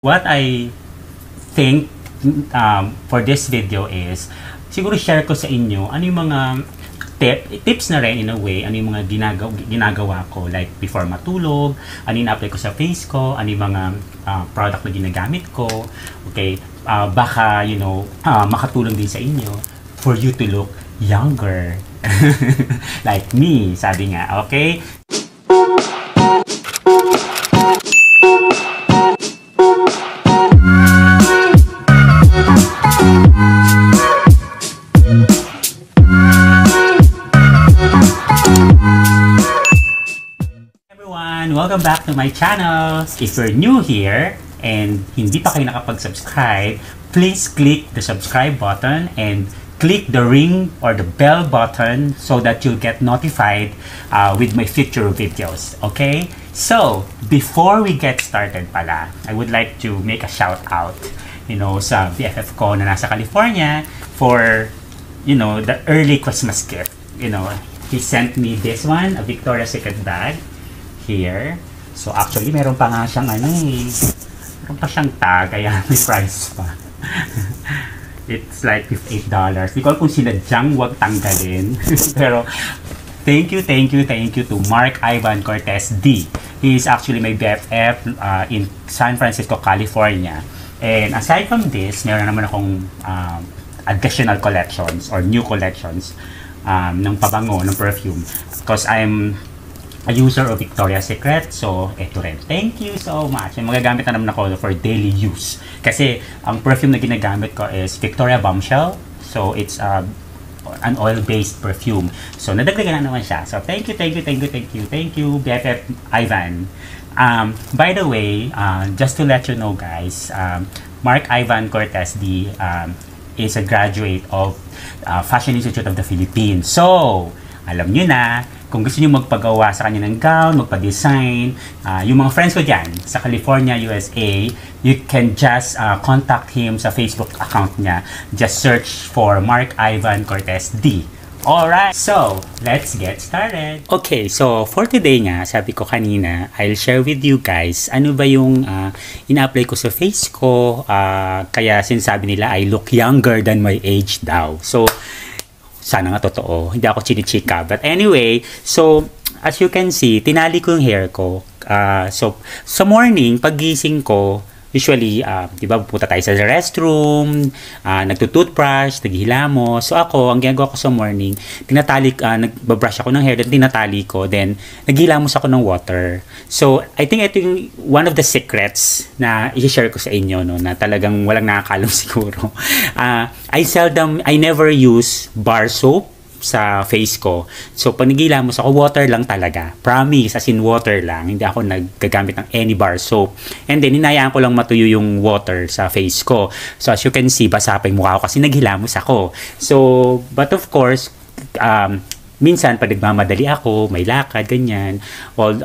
What I think for this video is, siguro share ko sa inyo ano yung mga tips na rin in a way, ano yung mga ginagawa ko like before matulog, ano yung apply ko sa face ko, ano yung mga product na ginagamit ko, okay, baka makatulong din sa inyo for you to look younger like me, sabi nga, okay? Welcome back to my channel. If you're new here and hindi pa kayo nakapag-subscribe, please click the subscribe button and click the ring or the bell button so that you'll get notified with my future videos. Okay? So, before we get started pala, I would like to make a shout out, sa BFF ko na nasa California for, the early Christmas gift. He sent me this one, a Victoria's Secret bag. Here. So actually, meron pa nga siyang meron pa siyang tag, kaya may price pa. It's like $8. Di ko kung sinadyang wag tanggalin. Pero, thank you to Mark Ivan Cortez D. He is actually my BFF in San Francisco, California. And aside from this, meron naman akong additional collections or new collections ng pabango, ng perfume. Because I'm a user of Victoria's Secret, so eto rin. Thank you so much. May magagamit na naman ako for daily use. Kasi ang perfume na ginagamit ko is Victoria Bombshell. So it's an oil-based perfume. So nadagdagan na naman siya. So thank you, BFF Ivan. By the way, just to let you know guys, Mark Ivan Cortez D is a graduate of Fashion Institute of the Philippines. So, alam nyo na, kung gusto niyo magpagawa sa kanya ng gown, magpa-design, yung mga friends ko dyan sa California, USA, you can just contact him sa Facebook account niya. Just search for Mark Ivan Cortez D. Alright, so let's get started. Okay, so for today nga, sabi ko kanina, I'll share with you guys ano ba yung ina-apply ko sa face ko, kaya sinasabi nila I look younger than my age daw. So, sana nga totoo. Hindi ako chinichika. But anyway, so, as you can see, tinali ko yung hair ko. So, sa morning, paggising ko, usually, di ba, pupunta tayo sa restroom, nagtutoothbrush, naghihilamos. So, ako, ang ginagawa ko sa morning, nagbabrush ako ng hair, then tinatali ko, then naghihilamos ako ng water. So, I think ito yung one of the secrets na i-share ko sa inyo, no, na talagang walang nakakalam siguro. I never use bar soap sa face ko. So, pag naghihilamos ako, water lang talaga. Promise, as in water lang. Hindi ako naggagamit ng any bar soap. And then, hinayaan ko lang matuyo yung water sa face ko. So, as you can see, basa pa yung mukha ko kasi naghilamos ako. So, but of course, minsan, pag nagmamadali ako, may lakad, ganyan. Well,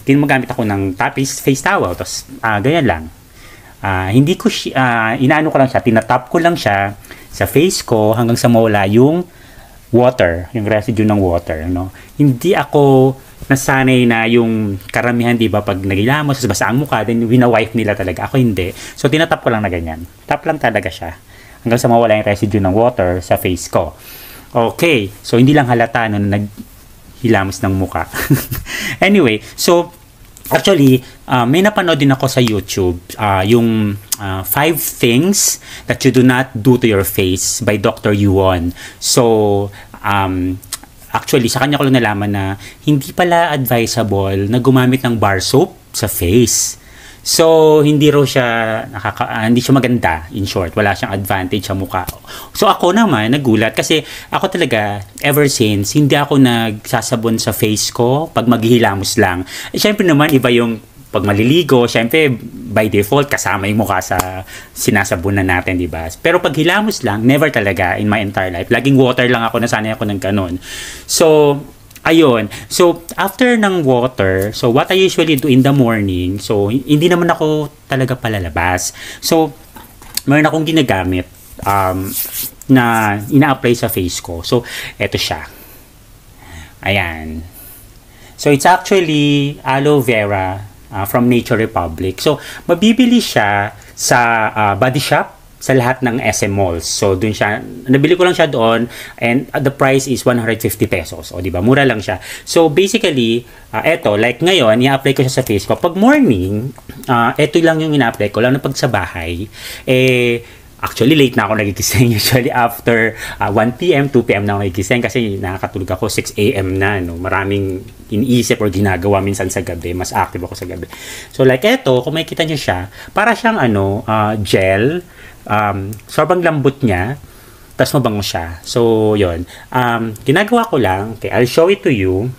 magamit ako ng face towel. Tapos, ganyan lang. Hindi ko inaano ko lang siya, tinatap ko lang siya sa face ko hanggang sa mawala yung water, yung residue ng water, no? Hindi ako nasanay na yung karamihan, di ba, pag naghilamos, basa ang mukha, then wina-wipe nila talaga. Ako hindi. So, tinatap ko lang na ganyan. Tap lang talaga siya hanggang sa mawala yung residue ng water sa face ko. Okay. So, hindi lang halata na naghilamos ng mukha. Anyway, so, actually, may napanood din ako sa YouTube, yung 5 things that you do not do to your face by Dr. Yuon. So, actually, sa kanya ko lang nalaman na hindi pala advisable na gumamit ng bar soap sa face. So, hindi siya maganda, in short. Wala siyang advantage sa mukha. So, ako naman, nagulat kasi ako talaga, ever since, hindi ako nagsasabon sa face ko pag maghihilamos lang. Siyempre naman, iba yung pag maliligo, siyempre, by default, kasama yung mukha sa sinasabunan natin, di ba? Pero pag hilamos lang, never talaga in my entire life. Laging water lang ako, nasanay ako ng ganun. So, ayun. So, after ng water, so what I usually do in the morning, so hindi naman ako talaga palalabas. So, mayroon akong ginagamit na ina-apply sa face ko. So, eto siya. Ayan. So, it's actually aloe vera from Nature Republic. So, mabibili siya sa Body Shop, sa lahat ng SM malls. So, dun siya, nabili ko lang siya doon, and the price is 150 pesos. O, di ba? Mura lang siya. So, basically, eto, like ngayon, i-apply ko siya sa face ko. Pag morning, eto lang yung ina-apply ko, lang na pag sa bahay, actually, late na ako nagigising. Usually, after 1 p.m., 2 p.m. na ako nagigising kasi nakakatulog ako 6 a.m. na. No? Maraming iniisip or ginagawa minsan sa gabi. Mas active ako sa gabi. So, like eto, kung makikita nyo siya, para siyang gel. Sobrang lambot niya, tapos mabango siya. So, yun. Ginagawa ko lang, okay, I'll show it to you.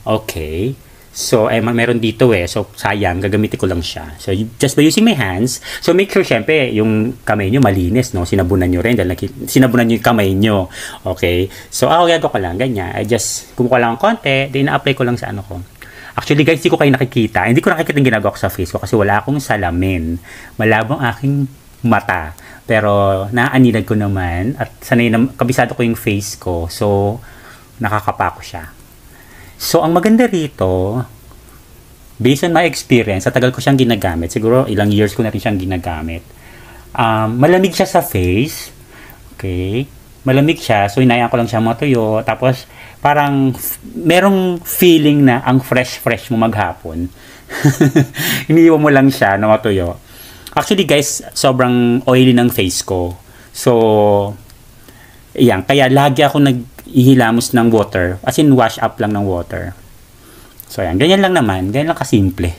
Okay. So, meron dito So, sayang, gagamitin ko lang siya. So, just by using my hands, so make sure, syempre, yung kamay nyo malinis, no? Sinabunan nyo rin, dahil sinabunan nyo yung kamay nyo. Okay? So, ako gagawa ko lang, ganyan. I just, kumuha lang konti, then na-apply ko lang sa ano ko. Actually guys, hindi ko kayo nakikita. Hindi ko nakikita yung ginagawa ko sa face ko kasi wala akong salamin. Malabo ang aking mata. Pero naaninag ko naman at sanay na kabisado ko yung face ko. So, nakakapa ko siya. So, ang maganda rito, based on my experience, sa tagal ko siyang ginagamit, siguro ilang years ko na rin siyang ginagamit. Malamig siya sa face. Okay? Malamig siya. So, hinayaan ko lang siya matuyo. Tapos, parang merong feeling na ang fresh mo maghapon. Iniiwan mo lang siya na matuyo. Actually guys, sobrang oily ng face ko. So, yan. Kaya lagi ako nag-ihilamos ng water. As in, wash up lang ng water. So, yan. Ganyan lang naman. Ganyan lang kasimple.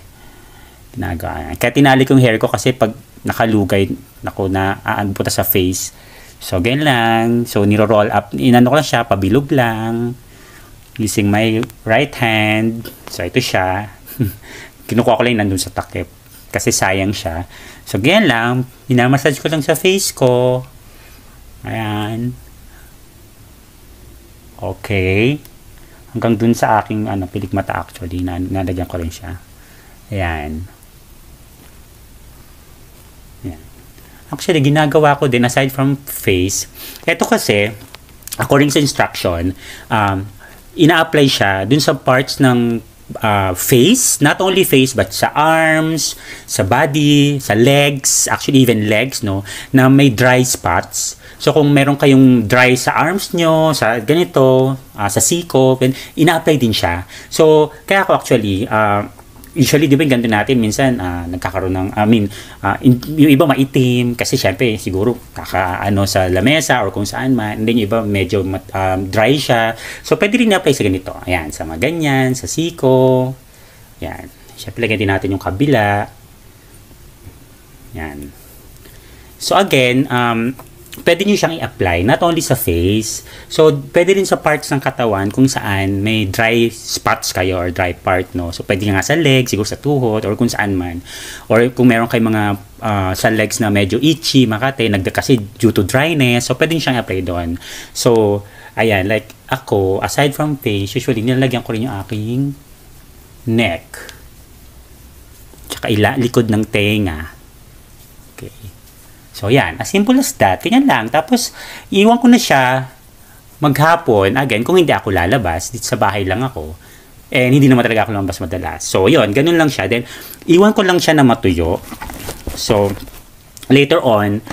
Ginagawa. Kaya tinali ko yung hair ko kasi pag nakalugay, na aanbuta sa face. So, ganyan lang. So, niro-roll up. Inano ko lang siya, pabilog lang. Using my right hand. So, ito siya. Kinukuha ko lang nandun sa takip. Kasi sayang siya. So, ganyan lang. Minamassage ko lang sa face ko. Ayan. Okay. Hanggang dun sa aking pilikmata actually. Nalagyan ko rin siya. Ayan. Ayan. Actually, ginagawa ko din aside from face. Ito kasi, according sa instruction, ina-apply siya dun sa parts ng face, not only face but sa arms, sa body, sa legs, actually even legs, no, na may dry spots. So kung meron kayong dry sa arms nyo, sa ganito, sa siko, ina-apply din siya. So kaya ako actually, usually, di ba yung ganito natin, minsan, nagkakaroon ng, yung iba maitim, kasi syempre, siguro, sa lamesa, or kung saan man, and then yung iba, medyo dry siya. So, pwede rin na-apply sa ganito. Ayan, sa mga ganyan, sa siko. Ayan. Syempre, lagyan din natin yung kabila. Ayan. So, again, pwede nyo siyang i-apply, not only sa face. So, pwede rin sa parts ng katawan kung saan may dry spots kayo or dry part, no? So, pwede nga sa legs, siguro sa tuhod, or kung saan man. Or kung meron kayo mga sa legs na medyo itchy, makate, kasi due to dryness, so pwede nyo siyang i-apply doon. So, ayan, like ako, aside from face, usually, nilalagyan ko rin yung aking neck. Tsaka likod ng tenga. Okay. So, yan. As simple as that. Ganyan lang. Tapos, iwan ko na siya maghapon. Again, kung hindi ako lalabas, dito sa bahay lang ako. And hindi naman talaga ako lumabas madalas. So, yun. Ganun lang siya. Then, iwan ko lang siya na matuyo. So, later on,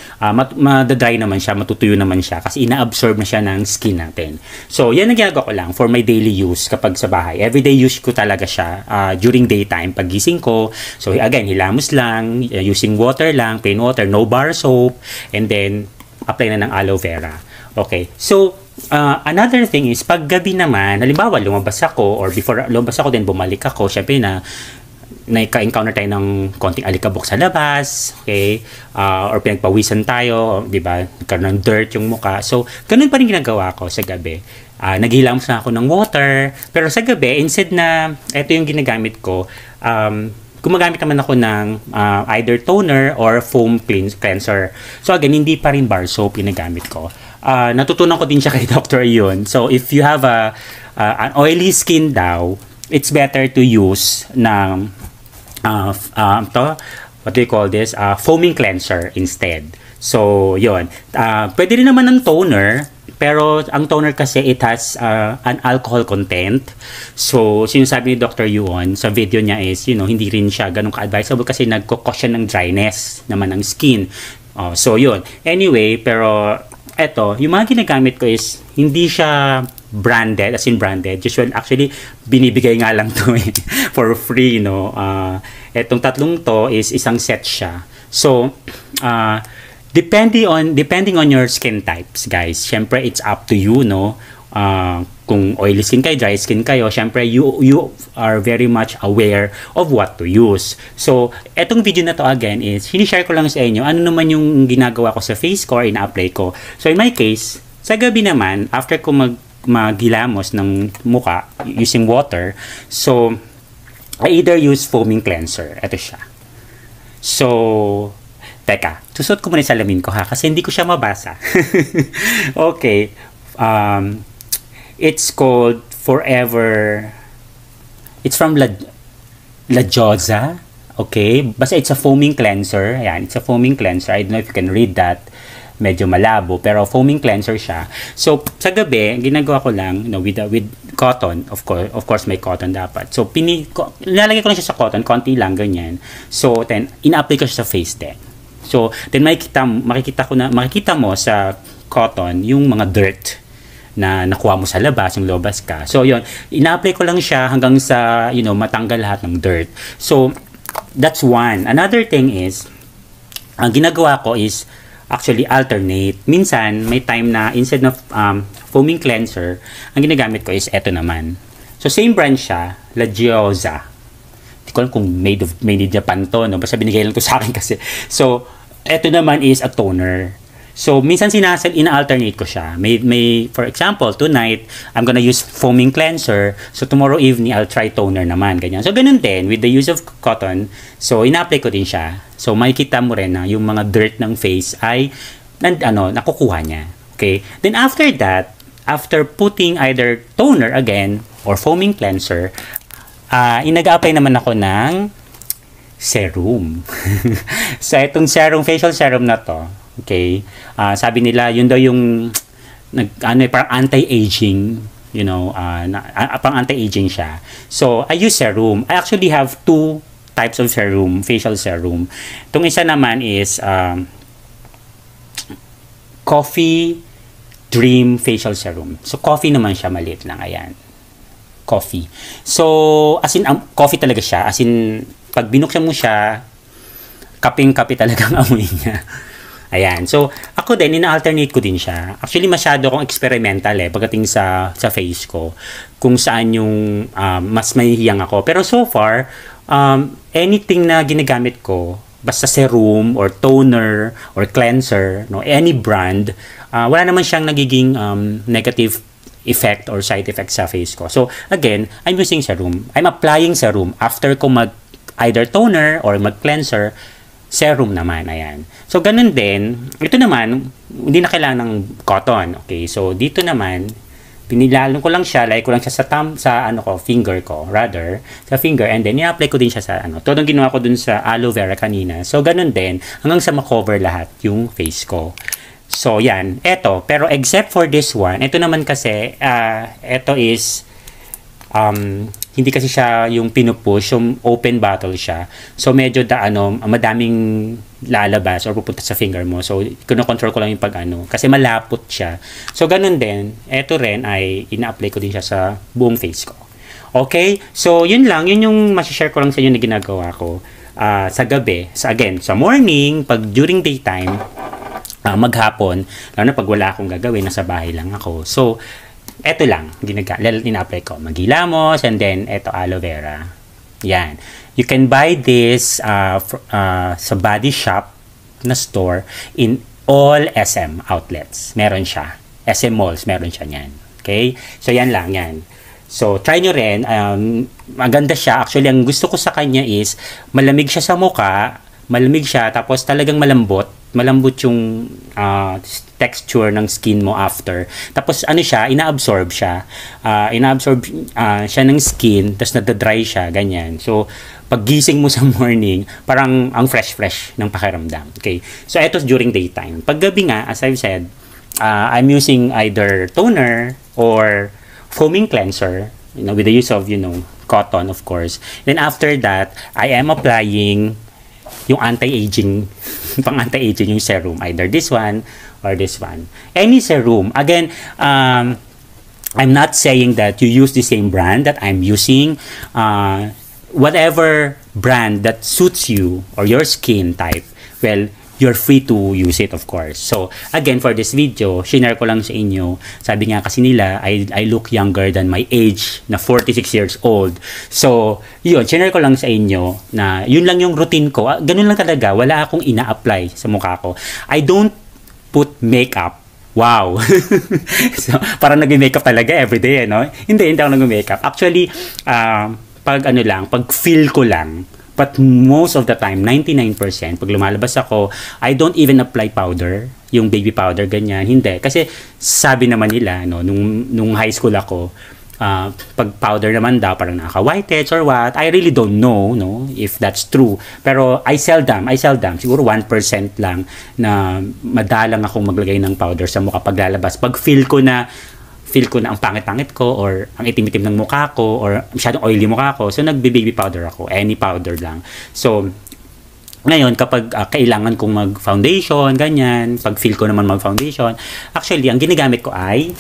madadry naman siya, matutuyo naman siya kasi ina-absorb na siya ng skin natin. So, yan ang ginagawa ko lang for my daily use kapag sa bahay. Everyday use ko talaga siya during daytime, paggising ko. So, again, hilamos lang, using water lang, plain water, no bar soap, and then, apply na ng aloe vera. Okay. So, another thing is, pag gabi naman, halimbawa, lumabas ako, or before lumabas ako, then bumalik ako, syempre naka-encounter tayo ng konting alikabok sa labas, okay? Or pinagpawisan tayo, di ba? Nagkaroon ng dirt yung muka. So, ganun pa rin ginagawa ko sa gabi. Naghilamos na ako ng water. Pero sa gabi, instead na, ito yung ginagamit ko, gumagamit naman ako ng either toner or foam cleanser. So, again, hindi pa rin bar soap ginagamit ko. Natutunan ko din siya kay Dr. Yun. So, if you have an oily skin daw, it's better to use ng what do you call this? Foaming cleanser instead. So, yun. Pwede rin naman ng toner. Pero ang toner kasi, it has an alcohol content. So, sinasabi ni Dr. Yuon sa video niya is, hindi rin siya ganun ka-advisable kasi nagkukos siya ng dryness naman ng skin. So, yun. Anyway, pero eto, yung mga ginagamit ko is, hindi siya branded, as in branded. Usually, actually, binibigay nga lang to for free, etong tatlong to is isang set siya. So, depending on your skin types, guys, syempre it's up to you, kung oily skin kayo, dry skin kayo, syempre you are very much aware of what to use. So, etong video na to again is, sinishare ko lang sa inyo, ano naman yung ginagawa ko sa face ko or ina-apply ko. So, in my case, sa gabi naman, after ko maghilamos ng muka using water, so, I either use foaming cleanser. Ito siya. So, teka, susot ko muna yung salamin ko ha, kasi hindi ko siya mabasa. Okay. It's called Forever. It's from La Joza. Okay. Basta it's a foaming cleanser. Ayan, it's a foaming cleanser. I don't know if you can read that. Medyo malabo, pero foaming cleanser siya. So, sa gabi, ginagawa ko lang, with cotton. Of course, may cotton dapat. So, nilalagay ko lang siya sa cotton, konti lang, ganyan. So, then, ina-apply ko siya sa face din. So, then makikita mo sa cotton yung mga dirt na nakuha mo sa labas, yung lobas ka. So, yun, ina-apply ko lang siya hanggang sa, matanggal lahat ng dirt. So, that's one. Another thing is, ang ginagawa ko is, actually alternate. Minsan, may time na instead of foaming cleanser, ang ginagamit ko is eto naman. So, same brand siya, La Gioza. Hindi ko alam kung made in Japan to, Basta binigay lang to sa akin kasi. So, eto naman is a toner. So, minsan ina-alternate ko siya. For example, tonight, I'm gonna use foaming cleanser. So, tomorrow evening, I'll try toner naman. Ganyan. So, ganun din, with the use of cotton, so, ina-apply ko din siya. So, makikita mo rin na yung mga dirt ng face ay, nakukuha niya. Okay? Then, after that, after putting either toner again, or foaming cleanser, nag-a-apply naman ako ng serum. So, itong facial serum na to, okay, sabi nila, yun daw yung, parang anti-aging, parang anti-aging siya. So, I use serum. I actually have two types of serum, facial serum. Itong isa naman is, Coffee Dream Facial Serum. So, coffee naman siya, maliit lang, ayan. Coffee. So, as in, coffee talaga siya. As in, pag binuksan mo siya, kaping-kape talagang amoy niya. Ayan. So, ako din, ina-alternate ko din siya. Actually, masyado akong experimental pagdating sa face ko. Kung saan yung mas mahihiyang ako. Pero so far, anything na ginagamit ko, basta serum or toner or cleanser, any brand, wala naman siyang nagiging negative effect or side effect sa face ko. So, again, I'm using serum. I'm applying serum after ko either toner or mag-cleanser, serum naman, ayan. So, ganun din. Ito naman, hindi na kailangan ng cotton. Okay, so dito naman, pinilalong ko lang siya, lagay ko lang siya sa finger ko, sa finger, and then i-apply ko din siya sa Todo ang ginawa ko dun sa aloe vera kanina. So, ganun din, hanggang sa ma-cover lahat yung face ko. So, yan. Eto, pero except for this one, ito naman kasi, eto is, hindi kasi siya yung pinupush, yung open bottle siya. So, medyo madaming lalabas or pupunta sa finger mo. So, kino-control ko lang yung kasi malapot siya. So, ganun din. Ito rin ay ina-apply ko din siya sa buong face ko. Okay? So, yun lang. Yun yung masishare ko lang sa inyo na ginagawa ko sa gabi. Again, sa morning, during daytime, maghapon, lalo na pag wala akong gagawin, nasa bahay lang ako. So, eto lang, ina-apply ko. Maghilamos, and then, eto, aloe vera. Yan. You can buy this sa Body Shop na store in all SM outlets. Meron siya. SM malls, meron siya niyan. Okay? So, yan lang, yan. So, try nyo rin. Maganda siya. Actually, ang gusto ko sa kanya is, malamig siya sa mukha, malamig siya, tapos talagang malambot yung texture ng skin mo after. Tapos siya, ina-absorb siya. Ina-absorb siya ng skin, tapos nadadry siya, ganyan. So, pag gising mo sa morning, parang ang fresh-fresh ng pakiramdam. Okay? So, ito during daytime. Pag gabi nga, as I've said, I'm using either toner or foaming cleanser, with the use of, cotton, of course. Then after that, I am applying yung anti-aging, pang anti-aging yung serum, either this one or this one. Any serum. Again, I'm not saying that you use the same brand that I'm using. Whatever brand that suits you or your skin type, well, you're free to use it, of course. So, again, for this video, shinare ko lang sa inyo. Sabi nga kasi nila, I look younger than my age, na 46 years old. So, yun, shinare ko lang sa inyo na yun lang yung routine ko. Ganun lang talaga, wala akong ina-apply sa mukha ko. I don't put makeup. Wow! So, parang nag-makeup talaga everyday, no? Hindi ako nag-makeup. Actually, pag feel ko lang, but most of the time, 99%, pag lumalabas ako, I don't even apply powder, yung baby powder, ganyan. Hindi. Kasi sabi naman nila, no, nung high school ako, pag powder naman daw, parang nakaka-whiteheads or what. I really don't know, no, if that's true. Pero I seldom, siguro 1% lang na madalang akong maglagay ng powder sa mukha pag lalabas. Pag feel ko na ang pangit-pangit ko or ang itim-itim ng mukha ko or masyadong oily mukha ko, so nagbe-baby powder ako, any powder lang. So, ngayon, kapag kailangan kong mag-foundation, ganyan, pag feel ko naman mag-foundation, actually, ang ginagamit ko ay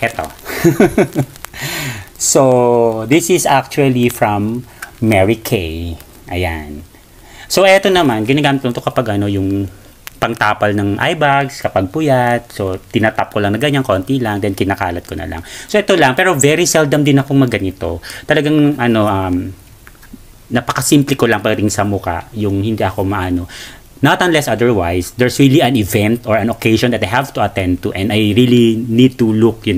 eto. So, this is actually from Mary Kay. Ayan. So, eto naman, ginagamit ko ito kapag yung pangtapal ng eye bags kapag puyat. So, tinatap ko lang na ganyan, konti lang, then kinakalat ko na lang. So, ito lang. Pero very seldom din akong magganito. Talagang, napakasimple ko lang pa rin sa mukha, yung hindi ako Not unless otherwise, there's really an event or an occasion that I have to attend to and I really need to look,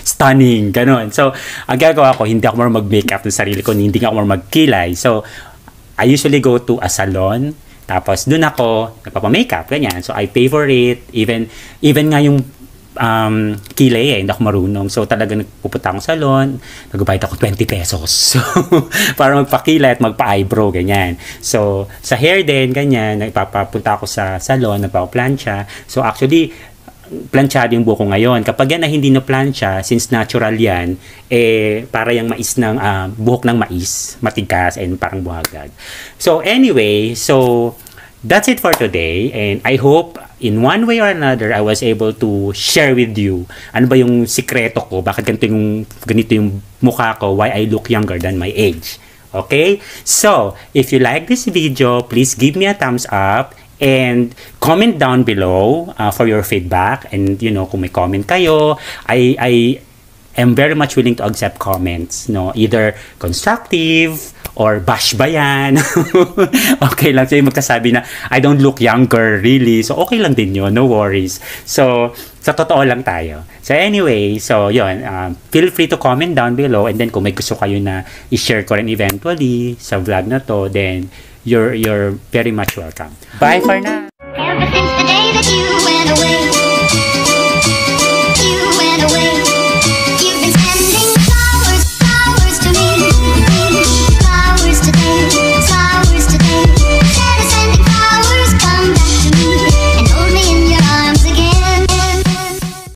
stunning, ganon. So, ang gagawa ko, hindi ako marunong mag-makeup ng sarili ko, hindi ako marunong magkilay. So, I usually go to a salon. Tapos, dun ako, nagpapamakeup, ganyan. So, I pay for it. Even nga yung kilay hindi ako marunong. So, talagang nagpupunta akong salon, nagbayad ako 20 pesos. So, para magpakilay at magpa-eyebrow, ganyan. So, sa hair din, ganyan, nagpapapunta ako sa salon, nagpapaplansya. So, actually, planchado yung buko ngayon. Kapag yan na hindi na plancha, since natural yan, para yung mais ng, buhok ng mais, matigas and parang buhagad. So anyway, that's it for today. And I hope in one way or another, I was able to share with you ano ba yung sikreto ko, bakit ganito yung mukha ko, why I look younger than my age. Okay? So, if you like this video, please give me a thumbs up. And comment down below for your feedback. And kung may comment kayo, I am very much willing to accept comments, either constructive or bash ba yan. Okay lang sa'yo magkasabi na I don't look younger really, so okay lang din yun, no worries. So sa totoo lang tayo. So anyway, so yun, feel free to comment down below, and then kung may gusto kayo na i-share ko rin eventually sa vlog na to, then you're very much welcome. Bye for now. Ever since the day